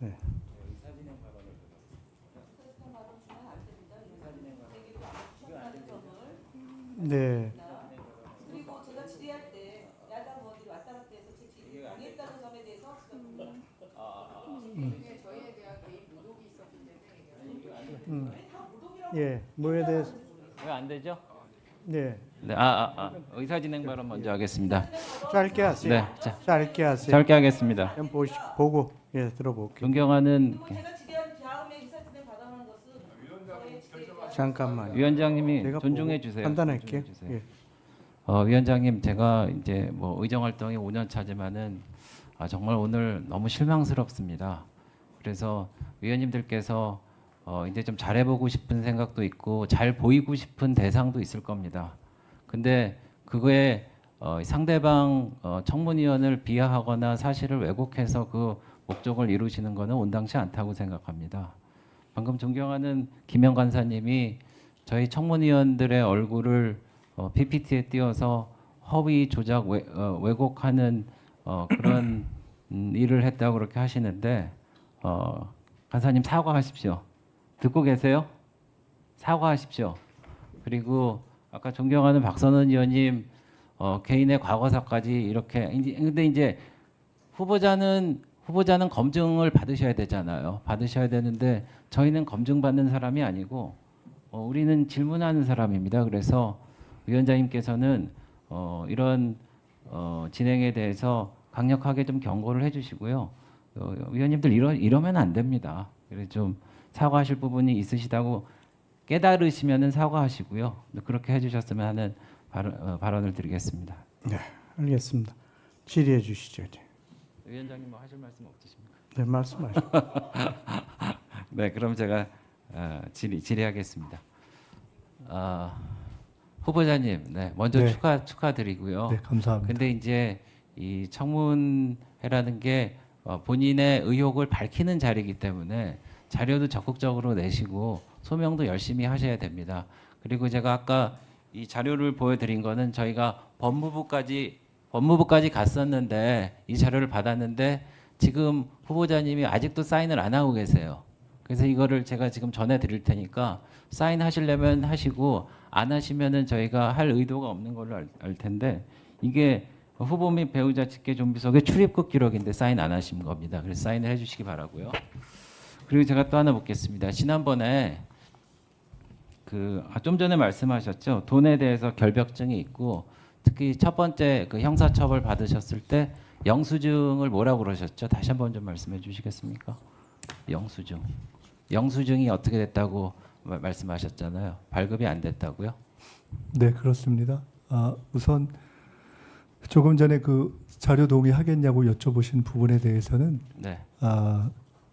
네. 네. 그리고 제가 질의할 때 야당 의원들이 왔다 갔다 해서 제 질의 방해했다는 점에 대해서 저희에 대한 개인 모독이 있었기 때문에 예, 뭐에 대해서 왜 안 되죠? 네. 네, 의사 진행 발언 먼저 하겠습니다. 짧게 하세요. 네, 자, 짧게 하세요. 짧게 하겠습니다. 그냥 보고 예, 들어볼게요. 존경하는 그리고 제가 질의한 다음에 의사진행 받아가는 것은 저의 질의에 잠깐만. 위원장님이 제가 존중해 보고 주세요. 판단할게요. 존중해 주세요. 예. 위원장님, 제가 이제 뭐 의정 활동이 5년 차지만은 정말 오늘 너무 실망스럽습니다. 그래서 위원님들께서 이제 좀 잘해보고 싶은 생각도 있고 잘 보이고 싶은 대상도 있을 겁니다. 근데 그거에 상대방 청문위원을 비하하거나 사실을 왜곡해서 그 목적을 이루시는 것은 온당치 않다고 생각합니다. 방금 존경하는 김영 간사님이 저희 청문위원들의 얼굴을 PPT에 띄워서 허위 조작 왜곡하는 그런 일을 했다고 그렇게 하시는데 간사님 사과하십시오. 듣고 계세요? 사과하십시오. 그리고 아까 존경하는 박선원 의원님 개인의 과거사까지 이렇게 근데 이제 후보자는 검증을 받으셔야 되잖아요. 받으셔야 되는데 저희는 검증받는 사람이 아니고 우리는 질문하는 사람입니다. 그래서 위원장님께서는 이런 진행에 대해서 강력하게 좀 경고를 해주시고요. 위원님들 이러면 안 됩니다. 그래서 좀 사과하실 부분이 있으시다고 깨달으시면은 사과하시고요. 그렇게 해주셨으면 하는 발언을 드리겠습니다. 네, 알겠습니다. 질의해 주시죠. 이제. 위원장님 뭐 하실 말씀 없으십니까? 네, 말씀하시죠. 네, 그럼 제가 질의하겠습니다. 후보자님, 네, 먼저 네. 축하드리고요. 네, 감사합니다. 근데 이제 이 청문회라는 게 본인의 의혹을 밝히는 자리이기 때문에 자료도 적극적으로 내시고 소명도 열심히 하셔야 됩니다. 그리고 제가 아까 이 자료를 보여드린 거는 저희가 법무부까지 갔었는데 이 자료를 받았는데 지금 후보자님이 아직도 사인을 안 하고 계세요. 그래서 이거를 제가 지금 전해드릴 테니까 사인하시려면 하시고 안 하시면은 저희가 할 의도가 없는 걸로 알 텐데 이게 후보 및 배우자 직계 좀비속의 출입국 기록인데 사인 안 하신 겁니다. 그래서 사인을 해주시기 바라고요. 그리고 제가 또 하나 묻겠습니다. 지난번에 좀 전에 말씀하셨죠. 돈에 대해서 결벽증이 있고 특히 첫 번째 그 형사처벌 받으셨을 때 영수증을 뭐라고 그러셨죠? 다시 한번 좀 말씀해 주시겠습니까? 영수증이 어떻게 됐다고 말씀하셨잖아요. 발급이 안 됐다고요? 네, 그렇습니다. 우선 조금 전에 그 자료 동의하겠냐고 여쭤보신 부분에 대해서는 네.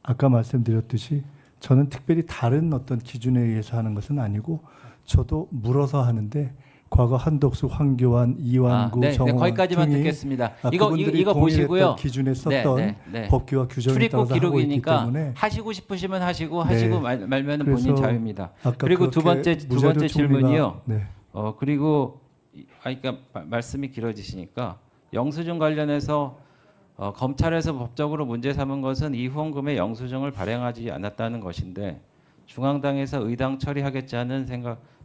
아까 말씀드렸듯이 저는 특별히 다른 어떤 기준에 의해서 하는 것은 아니고 저도 물어서 하는데 과거 한덕수, 황교안, 이완구, 네, 정원 거기까지만 등이 듣겠습니다. 그분들이 이거 보시고요. 기준에 썼던 네. 법규와 규정에 출입국 따라서 하고 있기 기록이니까 때문에 하시고 싶으시면 하시고 네. 하시고 말면은 본인 그래서 자유입니다. 아까 그리고 두 그렇게 번째 무자료 총리가- 질문이요. 네. 그리고 그러니까 말씀이 길어지시니까 영수증 관련해서 검찰에서 법적으로 문제 삼은 것은 이 후원금의 영수증을 발행하지 않았다는 것인데 중앙당에서 의당 처리하겠지 않은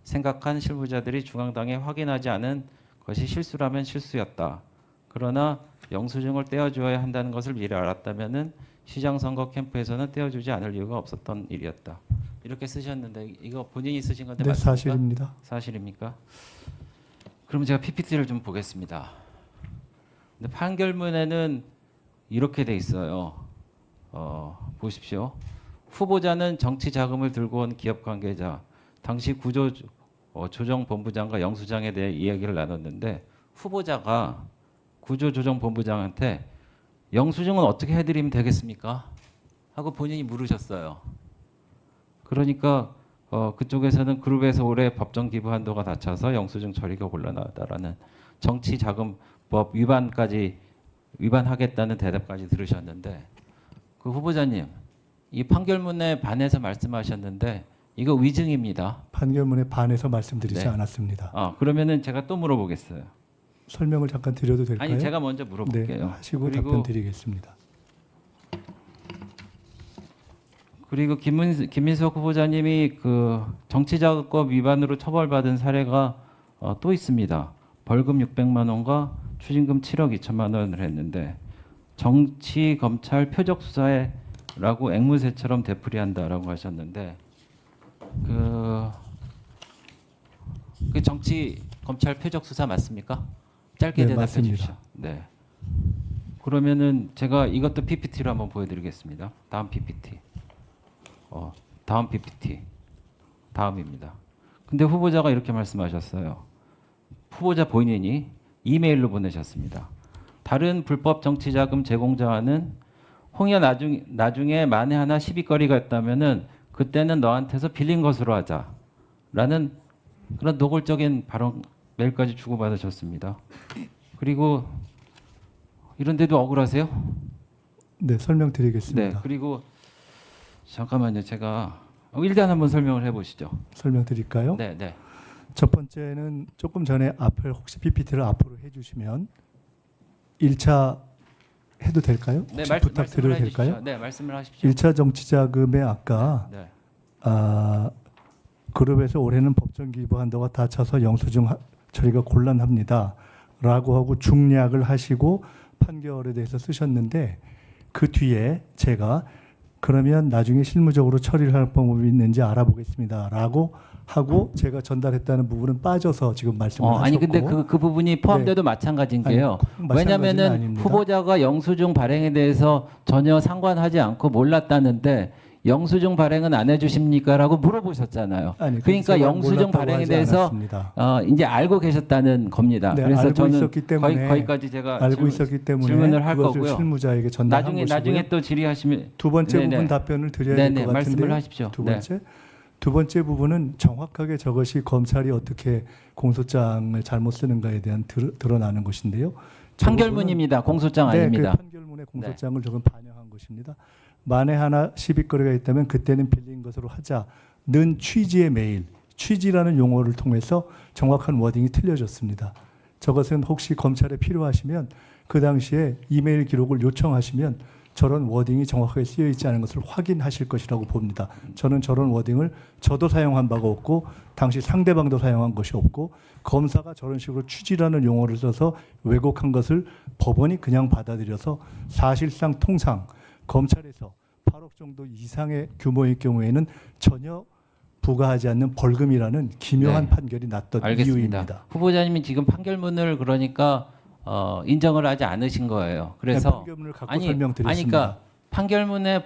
생각한 실무자들이 중앙당에 확인하지 않은 것이 실수라면 실수였다. 그러나 영수증을 떼어주어야 한다는 것을 미리 알았다면은 시장 선거 캠프에서는 떼어주지 않을 이유가 없었던 일이었다. 이렇게 쓰셨는데 이거 본인이 쓰신 건데 네, 맞습니까? 사실입니다. 사실입니까? 그럼 제가 PPT를 좀 보겠습니다. 근데 판결문에는 이렇게 돼 있어요. 보십시오. 후보자는 정치 자금을 들고 온 기업 관계자, 당시 구조조정본부장과 영수장에 대해 이야기를 나눴는데 후보자가 구조조정본부장한테 영수증은 어떻게 해드리면 되겠습니까? 하고 본인이 물으셨어요. 그러니까 그쪽에서는 그룹에서 올해 법정 기부 한도가 낮춰서 영수증 처리가 곤란하다라는 정치자금법 위반하겠다는 대답까지 들으셨는데 그 후보자님 이 판결문에 반해서 말씀하셨는데 이거 위증입니다. 판결문에 반해서 말씀드리지 네. 않았습니다. 그러면은 제가 또 물어보겠어요. 설명을 잠깐 드려도 될까요? 아니 제가 먼저 네, 물어볼게요. 하시고 그리고 답변 드리겠습니다. 그리고 김민석 후보자님이 그 정치자금법 위반으로 처벌받은 사례가 또 있습니다. 벌금 600만 원과 추징금 7억 2천만 원을 했는데 정치 검찰 표적 수사에라고 앵무새처럼 되풀이한다라고 하셨는데 그 정치 검찰 표적 수사 맞습니까? 짧게 네, 대답해 맞습니다. 주십시오. 네. 그러면은 제가 이것도 PPT로 한번 보여드리겠습니다. 다음 PPT. 다음 PPT. 다음입니다. 근데 후보자가 이렇게 말씀하셨어요. 후보자 본인이 이메일로 보내셨습니다. 다른 불법 정치자금 제공자와는 홍여 나중에 만에 하나 시비거리가 있다면은 그때는 너한테서 빌린 것으로 하자라는 그런 노골적인 발언 메일까지 주고받으셨습니다. 그리고 이런데도 억울하세요? 네, 설명드리겠습니다. 네. 그리고 잠깐만요. 제가 일단 한번 설명을 해보시죠. 설명드릴까요? 네, 네. 첫 번째는 조금 전에 앞을 혹시 PPT를 앞으로 해주시면 1차 해도 될까요? 네, 혹시 말씀을 부탁드려도 해주십시오. 될까요? 네, 말씀을 하십시오. 1차 정치자금에 아까 네. 그룹에서 올해는 법정 기부 한도가 닫혀서 영수증 처리가 곤란합니다. 라고 하고 중략을 하시고 판결에 대해서 쓰셨는데 그 뒤에 제가 그러면 나중에 실무적으로 처리를 할 방법이 있는지 알아보겠습니다. 라고 하고 제가 전달했다는 부분은 빠져서 지금 말씀을 하셨고 아니 근데 그 부분이 포함돼도 마찬가지인 게요. 아니, 마찬가지는 왜냐면은 아닙니다. 후보자가 영수증 발행에 대해서 전혀 상관하지 않고 몰랐다는데 영수증 발행은 안 해주십니까라고 물어보셨잖아요. 아니, 그러니까 제가 영수증 몰랐다고 발행에 하지 대해서 않았습니다. 이제 알고 계셨다는 겁니다. 네, 그래서 알고 저는 있었기 때문에 거기까지 제가 알고 있었기 때문에 질문을 할 그것을 거고요. 실무자에게 전달한 것이고요. 나중에 또 질의하시면 두 번째 네네. 부분 답변을 드려야 네네, 될 것 같은데 말씀을 하십시오. 두 번째 부분은 정확하게 저것이 검찰이 어떻게 공소장을 잘못 쓰는가에 대한 드러나는 것인데요. 저 판결문입니다. 공소장 부분은, 아닙니다. 네, 그 판결문의 공소장을 조금 반영한 것입니다. 만에 하나 시비거리가 있다면 그때는 빌린 것으로 하자는 취지의 메일, 취지라는 용어를 통해서 정확한 워딩이 틀려졌습니다. 저것은 혹시 검찰에 필요하시면 그 당시에 이메일 기록을 요청하시면 저런 워딩이 정확하게 쓰여 있지 않은 것을 확인하실 것이라고 봅니다. 저는 저런 워딩을 저도 사용한 바가 없고 당시 상대방도 사용한 것이 없고 검사가 저런 식으로 취지라는 용어를 써서 왜곡한 것을 법원이 그냥 받아들여서 사실상 통상 검찰에서 8억 정도 이상의 규모의 경우에는 전혀 부과하지 않는 벌금이라는 기묘한 네. 판결이 났던 알겠습니다. 이유입니다. 후보자님이 지금 판결문을 그러니까 인정을 하지 않으신 거예요. 그래서 네, 판결문을 갖고 설명드렸습니다. 그러니까 판결문에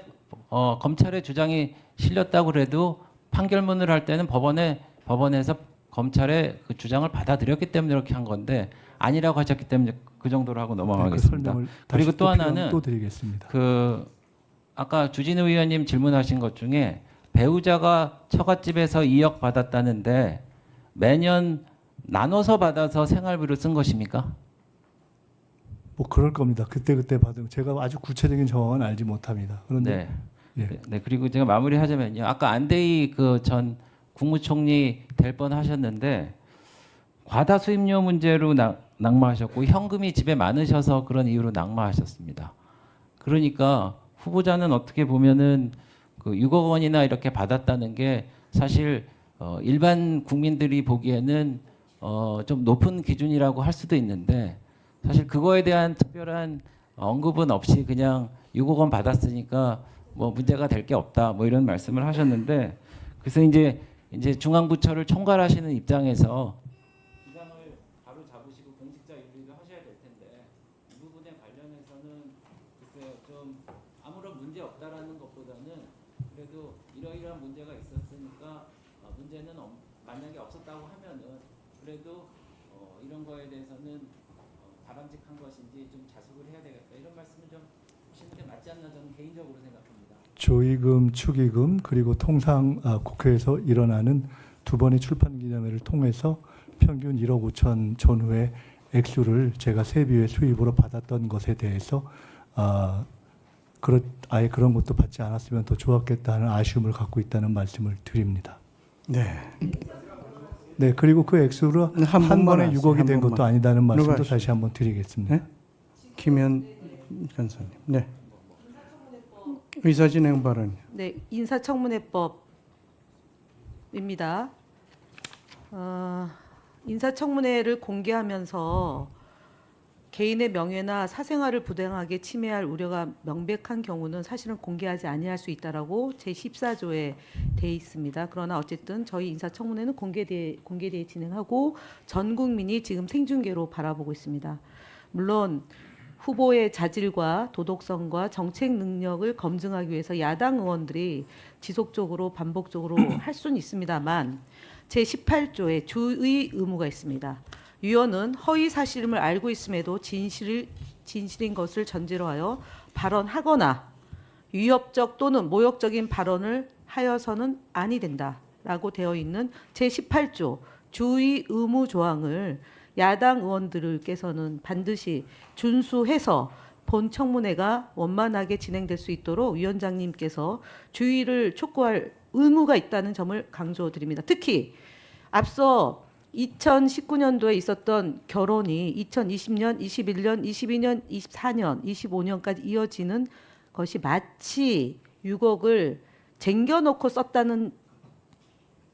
검찰의 주장이 실렸다고 그래도 판결문을 할 때는 법원에서 검찰의 그 주장을 받아들였기 때문에 이렇게 한 건데 아니라고 하셨기 때문에 그 정도로 하고 넘어가겠습니다. 그리고 또 하나는 또 드리겠습니다. 그 아까 주진우 의원님 질문하신 것 중에 배우자가 처갓집에서 2억 받았다는데 매년 나눠서 받아서 생활비로 쓴 것입니까? 뭐 그럴 겁니다. 그때 받은 제가 아주 구체적인 정황은 알지 못합니다. 그런데 네. 예. 네. 그리고 제가 마무리하자면요. 아까 안대희 그 전 국무총리 될 뻔하셨는데 과다 수입료 문제로 낙마하셨고 현금이 집에 많으셔서 그런 이유로 낙마하셨습니다. 그러니까 후보자는 어떻게 보면은 그 6억 원이나 이렇게 받았다는 게 사실 일반 국민들이 보기에는 좀 높은 기준이라고 할 수도 있는데 사실 그거에 대한 특별한 언급은 없이 그냥 6억 원 받았으니까 뭐 문제가 될 게 없다 뭐 이런 말씀을 하셨는데 그래서 이제 중앙부처를 총괄하시는 입장에서 기강을 바로 잡으시고 공직자 윤리도 하셔야 될 텐데 이 부분에 관련해서는 글쎄요 좀 아무런 문제 없다라는 것보다는 그래도 이러이러한 문제가 있었으니까 문제는 만약에 없었다고 하면은 그래도 이런 거에 대해서는 바람직한 것인지 좀 자숙을 해야 되겠다 이런 말씀을 좀 하시는 게 맞지 않나 저는 개인적으로 생각합니다. 조의금, 축의금 그리고 통상 국회에서 일어나는 두 번의 출판 기념회를 통해서 평균 1억 5천 전후의 액수를 제가 세비의 수입으로 받았던 것에 대해서 아예 그런 것도 받지 않았으면 더 좋았겠다는 아쉬움을 갖고 있다는 말씀을 드립니다. 네. 네, 그리고 그 액수로 한 번에 하세요. 6억이 된 한 것도 번만. 아니다는 말씀도 누가 다시 한번 드리겠습니다. 네? 김현 간사님. 네. 의사진행 발언. 네, 인사청문회법입니다. 인사청문회를 공개하면서 개인의 명예나 사생활을 부당하게 침해할 우려가 명백한 경우는 사실은 공개하지 아니할 수 있다라고 제14조에 돼 있습니다. 그러나 어쨌든 저희 인사청문회는 공개되어 진행하고 전 국민이 지금 생중계로 바라보고 있습니다. 물론 후보의 자질과 도덕성과 정책 능력을 검증하기 위해서 야당 의원들이 지속적으로 반복적으로 할 수는 있습니다만 제18조에 주의 의무가 있습니다. 위원은 허위 사실임을 알고 있음에도 진실인 것을 전제로 하여 발언하거나 위협적 또는 모욕적인 발언을 하여서는 아니 된다라고 되어 있는 제18조 주의 의무 조항을 야당 의원들께서는 반드시 준수해서 본 청문회가 원만하게 진행될 수 있도록 위원장님께서 주의를 촉구할 의무가 있다는 점을 강조드립니다. 특히 앞서 2019년도에 있었던 결혼이 2020년, 21년, 22년, 24년, 25년까지 이어지는 것이 마치 6억을 쟁겨놓고 썼다는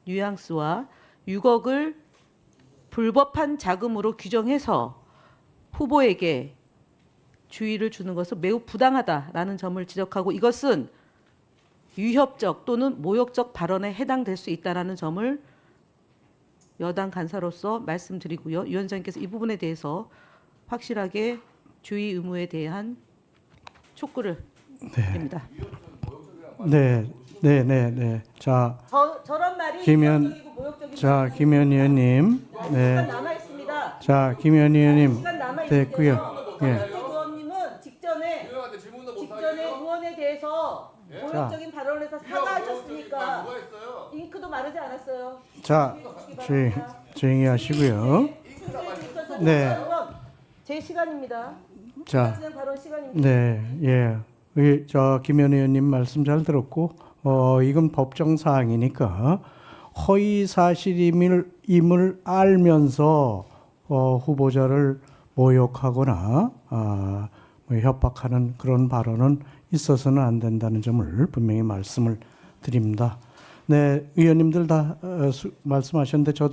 뉘앙스와 6억을 불법한 자금으로 규정해서 후보에게 주의를 주는 것은 매우 부당하다라는 점을 지적하고 이것은 위협적 또는 모욕적 발언에 해당될 수 있다라는 점을 여당 간사로서 말씀드리고요. 위원장님께서 이 부분에 대해서 확실하게 주의 의무에 대한 촉구를 드립니다. 네. 자, 저런 말이 김현- 위협적이고 모욕적인 자, 김현 의원님. 시간 네. 남아 있습니다. 자, 김현 의원님. 시간 남아 됐고요. 있는데요. 예. 박근혜 의원님은 직전에 의원에 대해서 모욕적인 발언을 해서 사과하셨으니까 잉크도 마르지 않았어요. 자, 조용히 하시고요. 네. 제 시간입니다. 자, 진행 발언 시간입니다. 네, 예. 저 김현 의원님 말씀 잘 들었고, 이건 법정 사항이니까 허위 사실임을 알면서 후보자를 모욕하거나 뭐 협박하는 그런 발언은 있어서는 안 된다는 점을 분명히 말씀을 드립니다. 네, 의원님들 다 말씀하셨는데 저도.